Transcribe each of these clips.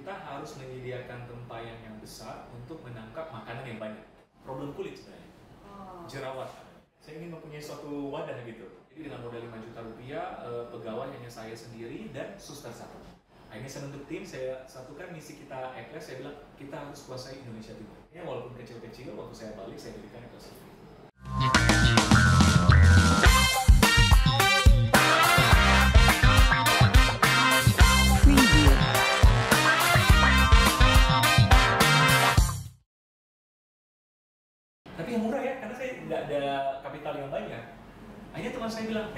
kita harus menyediakan tempayan yang besar untuk menangkap makanan yang banyak. Problem kulit sebenarnya, jerawat. Saya ingin mempunyai suatu wadah gitu. Jadi dengan modal 5 juta rupiah, pegawai hanya saya sendiri dan suster satu. Akhirnya saya bentuk tim, saya satukan misi kita Ekles, saya bilang kita harus kuasai Indonesia Timur. Ya walaupun kecil-kecil, waktu saya balik saya dirikan Ekles TV. Tapi yang murah ya, karena saya nggak ada kapital yang banyak. Akhirnya teman saya bilang,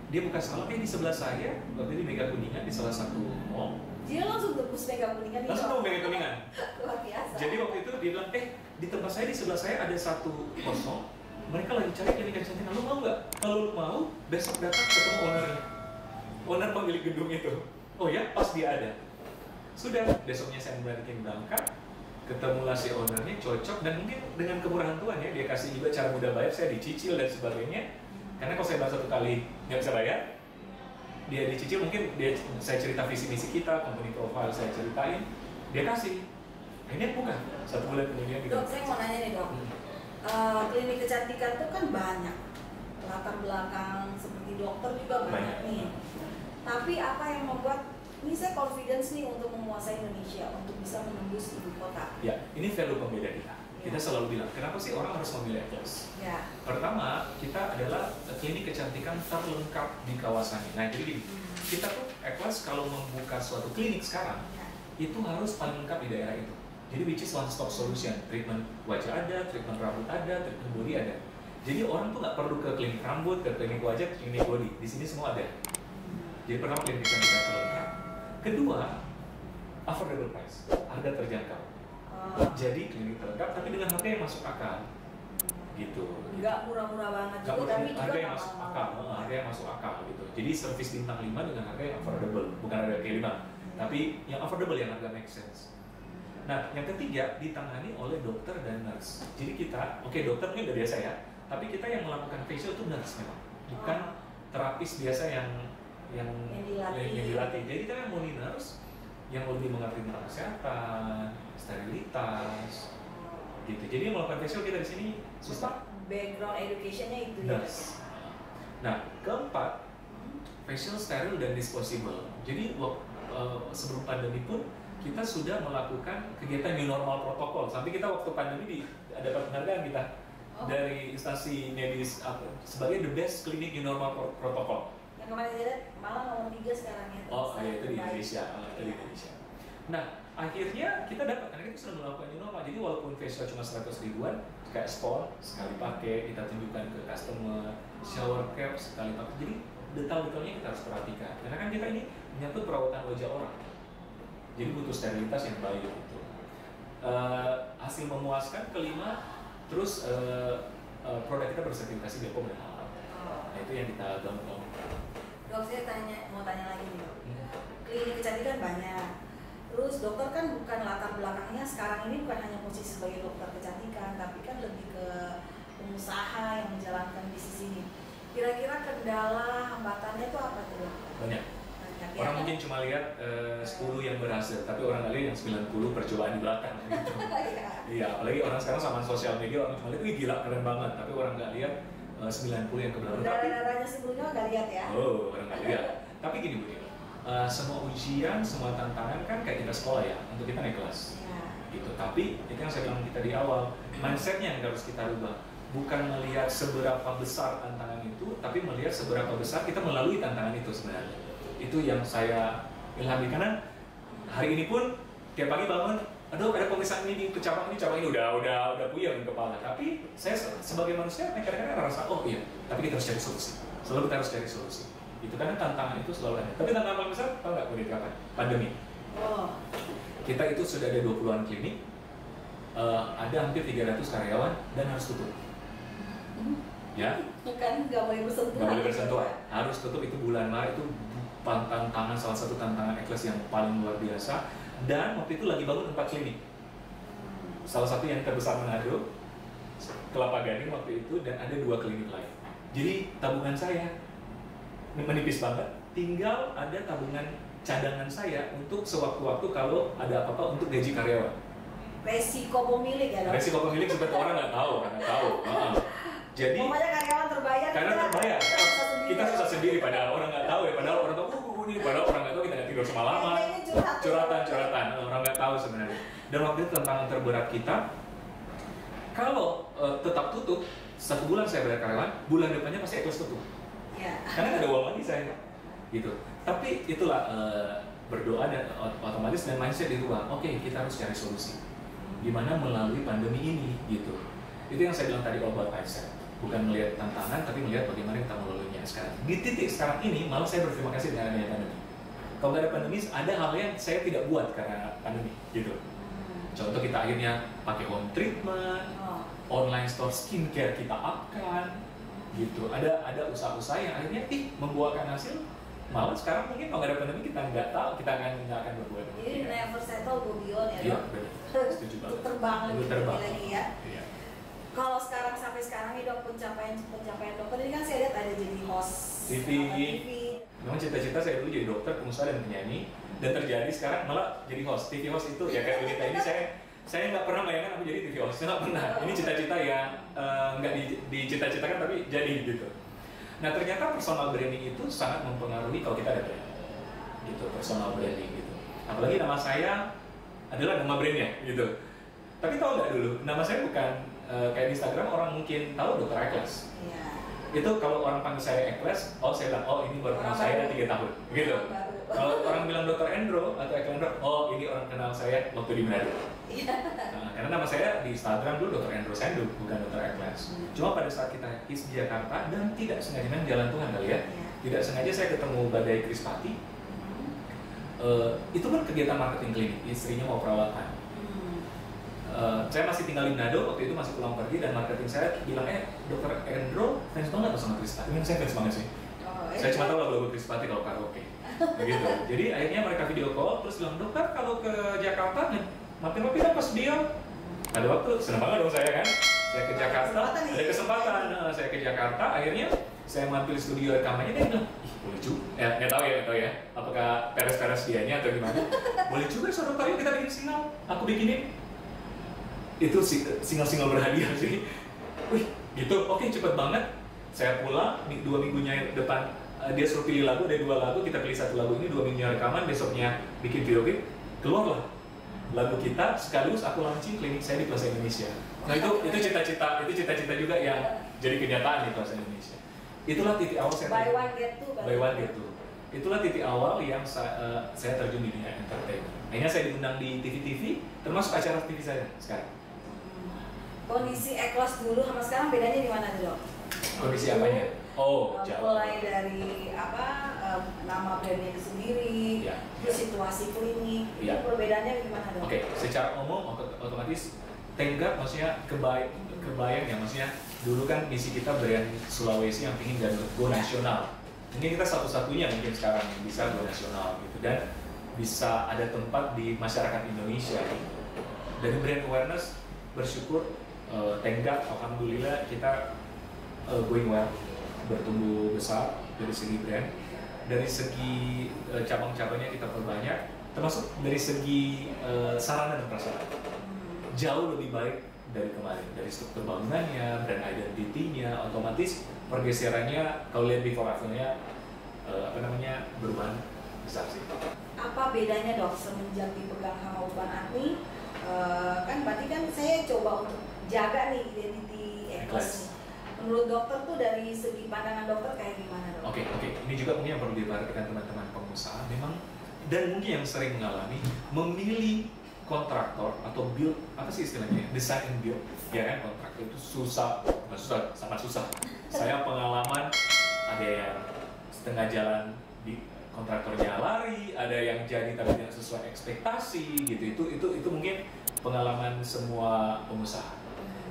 dia buka salon di sebelah saya, waktu itu Mega Kuningan di salah satu mall. Dia langsung tembus Mega Kuningan. Langsung tembus Mega Kuningan. Luar biasa. Jadi waktu itu dia bilang, di tempat saya di sebelah saya ada satu kosong. Mereka lagi cari klinik kecantikan, lu mau nggak? Kalau lu mau, besok datang ketemu ownernya. Owner pemilik gedung itu. Oh ya, pas dia ada. Sudah, besoknya saya berangkat berangkat. Ketemulah si ownernya, cocok, dan mungkin dengan kemurahan Tuhan ya, dia kasih juga cara mudah bayar, saya dicicil dan sebagainya. Karena kalau saya bayar satu kali nggak bisa bayar, dia dicicil, mungkin saya cerita visi misi kita, company profile saya ceritain, dia kasih. Akhirnya bukan, 1 bulan kemudian gitu. Dok, saya mau nanya nih dok, klinik kecantikan itu kan banyak, latar belakang seperti dokter juga banyak nih. Tapi apa yang membuat ini saya confidence nih untuk menguasai Indonesia, untuk bisa menembus ibu kota? Ya, ini value pembeda kita. Kita selalu bilang, kenapa sih orang harus memilih Ekles? Ya. Pertama, kita adalah klinik kecantikan terlengkap di kawasan ini. Nah, jadi gini, kita tuh Ekles kalau membuka suatu klinik sekarang, itu harus paling lengkap di daerah itu. Jadi which is one stop solution, treatment wajah ada, treatment rambut ada, treatment body ada. Jadi orang tuh nggak perlu ke klinik rambut, ke klinik wajah, ke klinik body. Di sini semua ada. Jadi pertama klinik kecantikan terlengkap. Kedua, affordable price, harga terjangkau. Jadi klinik terlengkap, tapi dengan harga yang masuk akal, gitu. Nggak murah-murah banget juga, tapi harga yang masuk akal, harga yang masuk akal, gitu. Jadi servis bintang 5 dengan harga yang affordable, bukan harga K5, tapi yang affordable, yang harga make sense. Nah, yang ketiga ditangani oleh dokter dan nurse. Jadi kita, dokter mungkin udah biasa ya, tapi kita yang melakukan facial itu nurse memang, bukan terapis biasa yang dilatih. Jadi kita yang murni nurse yang lebih mengerti tentang kesehatan, sterilitas, gitu. Jadi yang melakukan facial kita di sini susah. Background education-nya itu nurse. Nah, keempat, facial steril dan disposable. Jadi sebelum pandemi pun kita sudah melakukan kegiatan new normal protokol. Sampai kita waktu pandemi dapat penghargaan kita dari instansi medis sebagai the best clinic new normal protokol. Yang kemarin saya lihat malah nomor 3 sekarang ya. Itu di Indonesia. Nah, akhirnya kita dapat, karena kita sudah melakukan new normal. Jadi walaupun facial cuma 100 ribuan, kayak spon sekali pakai, kita tunjukkan ke customer, shower cap sekali pakai. Jadi detail-detailnya kita harus perhatikan. Karena kan kita ini menyangkut perawatan wajah orang. Jadi butuh sterilitas yang baik gitu. Hasil memuaskan. Kelima, terus produk kita bersertifikasi BPOM dan halal. Nah, itu yang kita gampang. Dok, saya mau tanya lagi nih dok. Klinik kecantikan banyak. Terus dokter kan bukan latar belakangnya sekarang ini bukan hanya posisi sebagai dokter kecantikan, tapi kan lebih ke pengusaha yang menjalankan bisnis ini. Kira-kira kendala hambatannya itu apa tuh dok? Banyak. Orang mungkin cuma lihat 10 yang berhasil, tapi orang nggak lihat yang 90 percobaan di belakang. Gitu. Iya, apalagi orang sekarang sama sosial media, orang cuma lihat, wih gila keren banget, tapi orang nggak lihat 90 yang ke belakang. Darah-darahnya sebelumnya nggak lihat ya? Orang nggak lihat. Tapi gini Bu, semua ujian, semua tantangan kan kayak kita sekolah ya, untuk kita naik kelas. Gitu. Tapi itu yang saya bilang kita di awal, mindsetnya yang harus kita rubah. Bukan melihat seberapa besar tantangan itu, tapi melihat seberapa besar kita melalui tantangan itu sebenarnya. Itu yang saya ilhami, karena hari ini pun tiap pagi bangun, aduh ada pemeriksaan ini ke cabang ini udah puyeng kepala. Tapi saya sebagai manusia kadang-kadang merasa tapi kita harus cari solusi. Selalu kita harus cari solusi. Itu karena tantangan itu selalu ada. Tapi tantangan paling besar tahu nggak kulit kapan? Pandemi. Kita itu sudah ada 20-an klinik, ada hampir 300 karyawan dan harus tutup. Ya? Bukan nggak boleh bersentuhan. Nggak boleh bersentuhan. Harus tutup, itu bulan Maret itu tantangan, salah satu tantangan Ekles yang paling luar biasa. Dan waktu itu lagi bangun 4 klinik. Salah satu yang terbesar Manado, Kelapa Gading waktu itu, dan ada 2 klinik lain. Jadi tabungan saya menipis banget, tinggal ada tabungan cadangan saya untuk sewaktu-waktu kalau ada apa-apa untuk gaji karyawan. Resiko pemilik ya dok? Resiko pemilik seperti orang nggak tahu. Jadi pokoknya karyawan terbayar. Kita susah sendiri padahal orang nggak tahu ya. Padahal orang tahu ini, padahal orang nggak tahu kita nggak tidur semalaman. Curhatan. Orang nggak tahu sebenarnya. Dan waktu itu tantangan terberat kita, kalau tetap tutup 1 bulan saya bayar karyawan, bulan depannya pasti close tutup. Ya. Karena nggak ada uang lagi saya, gitu. Tapi itulah berdoa dan otomatis dan mindset dirubah. Oke, kita harus cari solusi. Gimana melalui pandemi ini, gitu. Itu yang saya bilang tadi about mindset. Bukan melihat tantangan, tapi melihat bagaimana kita melaluinya sekarang. Di titik sekarang ini, malah saya berterima kasih dengan adanya pandemi. Kalau nggak ada pandemi, ada hal yang saya tidak buat karena pandemi, gitu. Contoh kita akhirnya pakai home treatment, online store skincare kita upkan, gitu. Ada usaha-usaha yang akhirnya membuahkan hasil. Malah sekarang mungkin kalau nggak ada pandemi kita nggak tahu, kita nggak akan berbuat. Jadi never settle, go beyond ya dok. Iya, benar. Setuju banget. Terbang lebih lagi ya. Iya. Kalau sampai sekarang nih dok, pencapaian dokter ini kan saya lihat ada jadi host TV. Memang cita-cita saya dulu jadi dokter, pengusaha dan penyanyi, dan terjadi sekarang malah jadi host. TV host itu ya kayak kita ini saya nggak pernah bayangkan aku jadi TV host, nggak pernah. Ini cita-cita yang nggak dicita-citakan tapi jadi gitu. Nah ternyata personal branding itu sangat mempengaruhi kalau kita ada brand, gitu, personal branding gitu. Apalagi nama saya adalah nama brandnya gitu. Tapi tahu nggak dulu, nama saya bukan kayak di Instagram orang mungkin tahu Dr. Eklas. Iya. Itu kalau orang panggil saya Eklas, saya bilang ini baru kenal saya 3 tahun, gitu. Kalau orang bilang Dr. Endro atau Eklandro, ini orang kenal saya waktu di Manado. Iya. Karena nama saya di Instagram dulu Dr. Endro Sendu, bukan Dr. Eklas. Cuma pada saat kita hits di Jakarta dan tidak sengaja memang jalan Tuhan kali ya. Tidak sengaja saya ketemu Badai Krispati. Itu kan kegiatan marketing klinik, istrinya mau perawatan. Saya masih tinggal di Manado, waktu itu masih pulang pergi dan marketing saya bilang, Dr. Endro fans banget sama Krispati. Ini saya fans banget sih. Saya cuma tahu lagu Krispati kalau karaoke. Begitu. Jadi akhirnya mereka video call terus bilang, dokter kalau ke Jakarta mampir-mampir pas dia. Ada waktu, senang banget dong saya kan. Saya ke Jakarta, ada kesempatan. Saya ke Jakarta, akhirnya saya mampir studio rekamannya, dia bilang, boleh juga. Nggak tahu ya. Apakah peres-peres dianya atau gimana? Boleh juga, so dokter, yuk kita bikin single. Aku bikinin. Itu single berhadiah sih. Wih, gitu. Oke, cepet banget. Saya pulang 2 minggunya depan dia suruh pilih lagu, ada 2 lagu, kita pilih 1 lagu ini, 2 minggunya rekaman, besoknya bikin video klip, keluarlah lagu kita sekaligus aku launching klinik saya di Plaza Indonesia. Nah itu cita-cita juga yang jadi kenyataan di Plaza Indonesia. Itulah titik awal saya. Buy one get two. Itulah titik awal yang saya terjun di dunia entertainment. Akhirnya saya diundang di TV, termasuk acara TV saya sekarang. Kondisi Eklas dulu sama sekarang bedanya di mana dok? Kondisi apanya? Jauh. Mulai dari nama brandnya sendiri, terus situasi klinik, itu perbedaannya gimana dok? Oke, secara umum otomatis Tenggak maksudnya kebayang ya, maksudnya dulu kan misi kita brand Sulawesi yang ingin go nasional. Mungkin kita satu-satunya mungkin sekarang bisa go nasional gitu dan bisa ada tempat di masyarakat Indonesia. Dari brand awareness bersyukur Tenggak alhamdulillah kita going well, bertumbuh besar dari segi brand, dari segi cabang-cabangnya kita perbanyak, termasuk dari segi sarana dan prasarana jauh lebih baik dari kemarin, dari struktur bangunannya, brand identity-nya, otomatis pergeserannya kalau lihat before after-nya berubah besar sih. Apa bedanya dok semenjak dipegang sama Uban Agni? Kan berarti kan saya coba untuk jaga nih identity Eklas. Menurut dokter tuh dari segi pandangan dokter kayak gimana dok? Oke. Ini juga mungkin yang perlu diperhatikan teman-teman pengusaha memang dan mungkin yang sering mengalami memilih kontraktor atau build apa sih istilahnya design and build ya kan, kontraktor itu sangat susah. Saya pengalaman ada yang setengah jalan di kontraktornya lari, ada yang jadi tapi tidak sesuai ekspektasi gitu. Itu mungkin pengalaman semua pengusaha.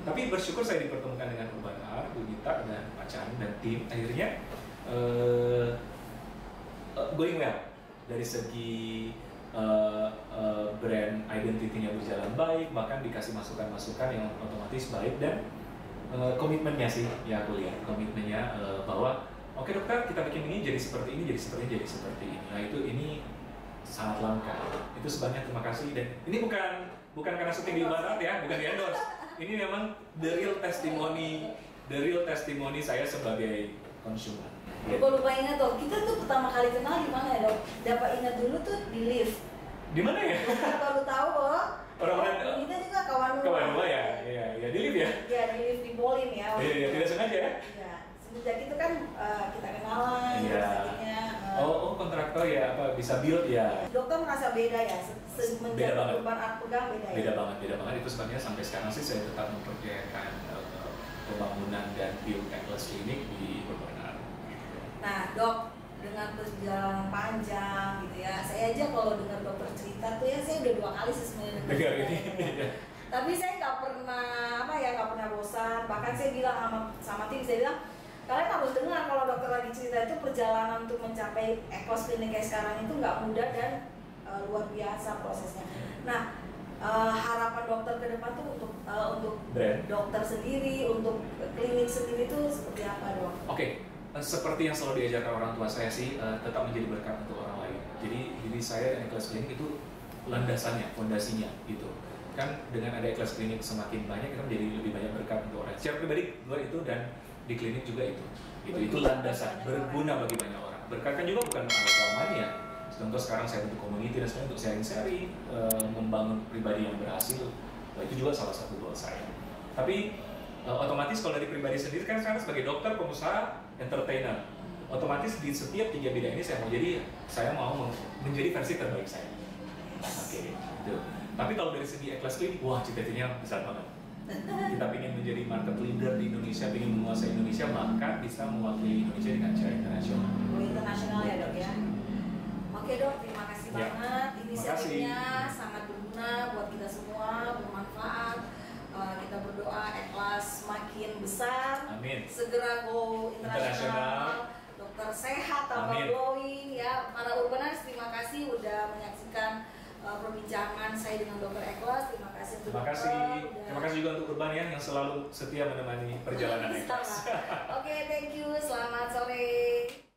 Tapi bersyukur saya dipertemukan dengan Ubanar, Bu Dita, dan Pak Chan dan tim. Akhirnya going well dari segi brand identity-nya berjalan baik, bahkan dikasih masukan-masukan yang otomatis baik dan komitmennya sih ya aku lihat komitmennya bahwa oke dokter kita bikin ini jadi seperti ini. Nah ini sangat langka. Itu sebabnya terima kasih. Dan ini bukan karena syuting di Barat ya, bukan di endorse. Ini memang the real testimony saya sebagai konsumen. Lupa ingat dok, kita tuh pertama kali kenal di mana ya dok? Dapat ingat dulu tuh di lift. Di mana ya? Kita baru tahu loh. Orang-orang kita juga kawan rumah ya, ya di lift ya? Ya di lift di Bolin ya. Iya, tidak sengaja ya? Iya, semenjak itu kan kita kenalan, iya. Oh kontraktor ya, apa bisa build ya? Dokter merasa beda ya, semenjak Urban Art pegang beda ya? Beda banget. Itu sebabnya sampai sekarang sih saya tetap mempercayakan pembangunan dan build Atlas Clinic di Urban Art. Nah dok, dengan perjalanan panjang gitu ya, saya aja kalau dengar dokter cerita tuh ya, saya udah 2 kali sih sebenarnya dengar ini. Ya. Tapi saya nggak pernah bosan. Bahkan saya bilang sama tim, saya bilang kalian harus dengar kalau dokter lagi cerita itu perjalanan untuk mencapai Atlas Clinic kayak sekarang itu nggak mudah dan luar biasa prosesnya. Nah harapan dokter ke depan tuh untuk dokter sendiri, untuk klinik sendiri itu seperti apa dok? Oke. Seperti yang selalu diajarkan orang tua saya sih, tetap menjadi berkat untuk orang lain. Jadi diri saya dan Atlas Clinic itu landasannya, fondasinya gitu. Kan dengan ada Atlas Clinic semakin banyak, kita menjadi lebih banyak berkat untuk orang. Secara pribadi luar itu dan di klinik juga itu landasan, berguna bagi banyak orang. Berkat kan juga bukan anggota Mania. Contoh sekarang saya bentuk community dan sebenarnya untuk sharing-sharing, membangun pribadi yang berhasil. Nah, itu juga salah satu goal saya. Tapi otomatis kalau dari pribadi sendiri kan saya sebagai dokter, pengusaha, entertainer, otomatis di setiap 3 bidang ini saya mau menjadi versi terbaik saya. Oke, gitu. Tapi kalau dari segi Atlas Clinic, wah cita-citanya besar banget. Kita ingin menjadi market leader di Indonesia, ingin menguasai Indonesia, bahkan bisa mewakili Indonesia dengan cara internasional. Internasional ya dok ya. Oke dok, terima kasih banget. Inisiatifnya sangat berguna buat kita semua, bermanfaat. Kita berdoa Atlas makin besar, amin. Segera go internasional, dokter sehat, tambah glowing ya. Para Urbaners, terima kasih udah menyaksikan perbincangan saya dengan dokter Atlas. Terima kasih untuk terima kasih juga untuk Urban ya, yang selalu setia menemani perjalanan Atlas. Oke, thank you. Selamat sore.